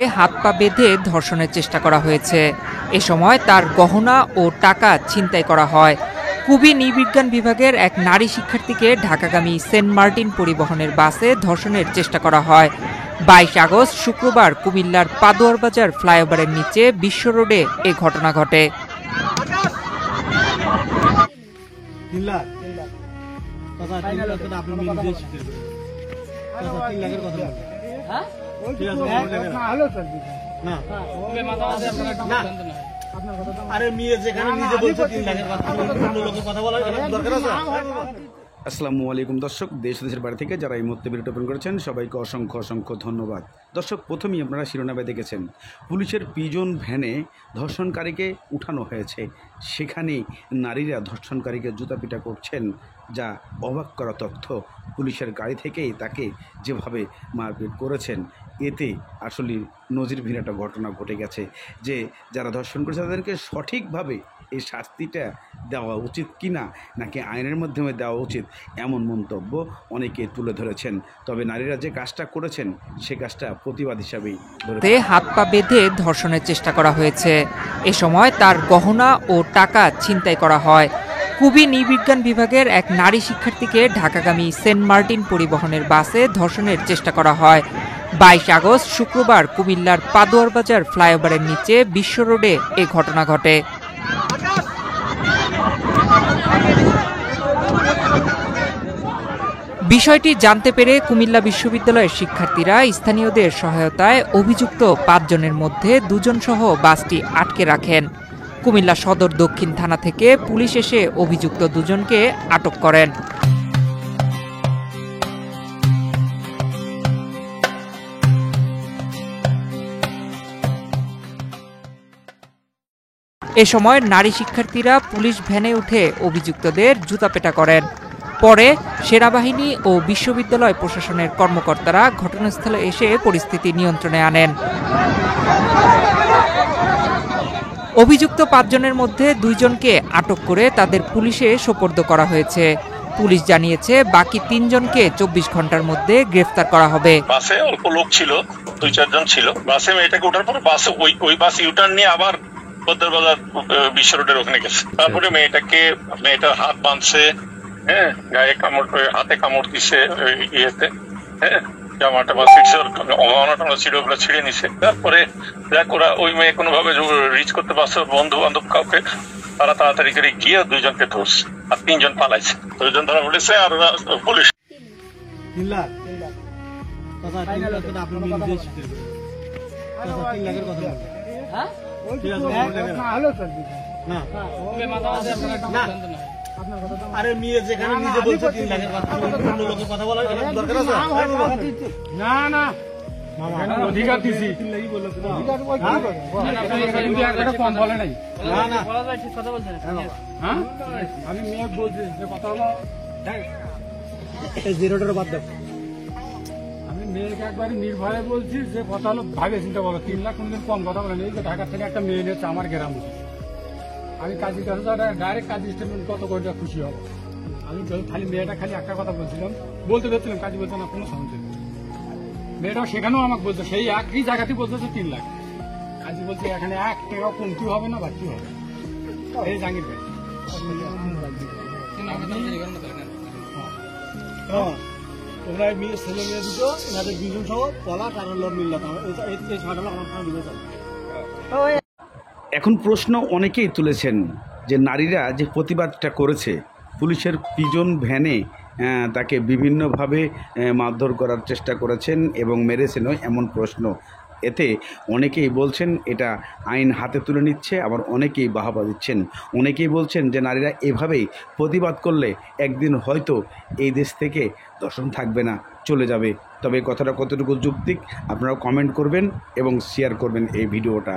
হাত পা বেঁধে ধর্ষণের চেষ্টা করা হয়েছে। এ সময় তার গহনা ও টাকা ছিনতাই করা হয়। কুবি নৃবিজ্ঞান বিভাগের এক নারী শিক্ষার্থীকে ঢাকাগামী সেন্ট মার্টিন পরিবহনের বাসে ধর্ষণের চেষ্টা করা হয়। 22 আগস্ট শুক্রবার কুমিল্লার পাদুয়ার বাজার ফ্লাইওভারের নিচে বিশ্ব রোডে এ ঘটনা ঘটে। আসসালামু আলাইকুম দর্শক, দেশ দেশের বাড়ি থেকে যারা এই মুহূর্তে ভিডিও ওপেন করেছেন সবাইকে অসংখ্য অসংখ্য ধন্যবাদ। দর্শক, প্রথমেই আপনারা শিরোনামে দেখেছেন পুলিশের পিজন ভ্যানে ধর্ষণকারীকে উঠানো হয়েছে। সেখানেই নারীরা ধর্ষণকারীকে জুতাপিটা করছেন, যা অবাক করা তথ্য। পুলিশের গাড়ি থেকেই তাকে যেভাবে মারপিট করেছেন, এতে আসলে নজিরবিহীন একটা ঘটনা ঘটে গেছে যে যারা ধর্ষণ করেছে তাদেরকে সঠিকভাবে এই শাস্তিটা দেওয়া উচিত কিনা, নাকি আইনের মাধ্যমে দেওয়া উচিত, এমন মন্তব্য অনেকে তুলে ধরেছেন। তবে নারীরা যে কাজটা করেছেন সে কাজটা প্রতিবাদ হিসাবেই হাত পা বেঁধে ধর্ষণের চেষ্টা করা হয়েছে। এ সময় তার গহনা ও টাকা ছিনতাই করা হয়। কুবি নৃবিজ্ঞান বিভাগের এক নারী শিক্ষার্থীকে ঢাকাগামী সেন্ট মার্টিন পরিবহনের বাসে ধর্ষণের চেষ্টা করা হয়। 22 আগস্ট শুক্রবার কুমিল্লার পাদুয়ার বাজার ফ্লাইওভারের নিচে বিশ্ব রোডে এ ঘটনা ঘটে। বিষয়টি জানতে পেরে কুমিল্লা বিশ্ববিদ্যালয়ের শিক্ষার্থীরা স্থানীয়দের সহায়তায় অভিযুক্ত 5 জনের মধ্যে 2 জন সহ বাসটি আটকে রাখেন। কুমিল্লা সদর দক্ষিণ থানা থেকে পুলিশ এসে অভিযুক্ত 2 জনকে আটক করেন। এ সময় নারী শিক্ষার্থীরা পুলিশ ভ্যানে উঠে অভিযুক্তদের জুতাপেটা করেন। পরে সেনাবাহিনী ও বিশ্ববিদ্যালয় প্রশাসনের কর্মকর্তারা ঘটনাস্থলে এসে পরিস্থিতি নিয়ন্ত্রণে আনেন। অভিযুক্ত 5 জনের মধ্যে 2 জনকে আটক করে তাদের পুলিশে সোপর্দ করা হয়েছে। পুলিশ জানিয়েছে বাকি 3 জনকে 24 ঘন্টার মধ্যে গ্রেফতার করা হবে। বাসে অল্প লোক ছিল, 2-4 জন ছিল বাসে। মেয়েটাকে ওঠার পর বাসে ওই বাস ইউটার্ন নিয়ে আবার পদ্মারবাজার বিশ্ব রোডের ওখানে গেছে। তারপরে মেয়েটার হাত বাঁধছে, হ্যাঁ, গায়ে কামড়, হাতে কামড় দিছে, ইয়েতে, হ্যাঁ, জামাটা বা অনাটনা ছিল ওগুলো ছিঁড়ে নিছে। তারপরে দেখ ওরা ওই মেয়ে কোনোভাবে রিচ করতে পারছে বন্ধু বান্ধব কাউকে, তারা তাড়াতাড়ি করে গিয়ে 2 জনকে ধরছে আর 3 জন পালাইছে। 2 জন ধরা পড়েছে আর ওরা পুলিশ। আরে মেয়ে যেখানে নিজে বলছে 3 লাখের কথা, অন্য লোকের কথা বলার দরকার আছে? না না অধিকার দিছি, কম বলে নাই। আমি মেয়ে বলছি যে কথা হলো জিরোটার বাদ দাও। আমি মেয়েকে একবারই নির্ভয়ে বলছি যে কথা হলো ভাবে চিন্তা বলো, 3 লাখ কোনদিন কম কথা বলে নেই। ঢাকা থেকে একটা মেয়ে নিয়েছে আমার গ্রাম, আমি কাজী কাছে ডাইরেক্ট কাজী স্টেটমেন্ট কত করে খুশি হব। আমি খালি মেয়েটা খালি একটা কথা বলতে ধরছিলাম, কাজী বলছে না কোনো সমস্যা। মেয়েটাও সেখানেও আমাকে বলছে, সেই একই জায়গাতেই বলছে 3 লাখ। কাজী বলছে এখানে 1 টাকা কমতি হবে না, বাকি হবে। এই জাহাঙ্গীর ভাই তোমরা মেয়ে ছেলে মেয়ে দিত, এনাদের 2 জন সহ পলাশ আর মিল্লাত আমার দিবে। এখন প্রশ্ন অনেকেই তুলেছেন যে নারীরা যে প্রতিবাদটা করেছে, পুলিশের পিজন ভ্যানে তাকে বিভিন্নভাবে মারধর করার চেষ্টা করেছেন এবং মেরেছেনও, এমন প্রশ্ন। এতে অনেকেই বলছেন এটা আইন হাতে তুলে নিচ্ছে, আবার অনেকেই বাহবা দিচ্ছেন। অনেকেই বলছেন যে নারীরা এভাবেই প্রতিবাদ করলে একদিন হয়তো এই দেশ থেকে ধর্ষণ থাকবে না, চলে যাবে। তবে কথাটা কতটুকু যৌক্তিক আপনারা কমেন্ট করবেন এবং শেয়ার করবেন এই ভিডিওটা।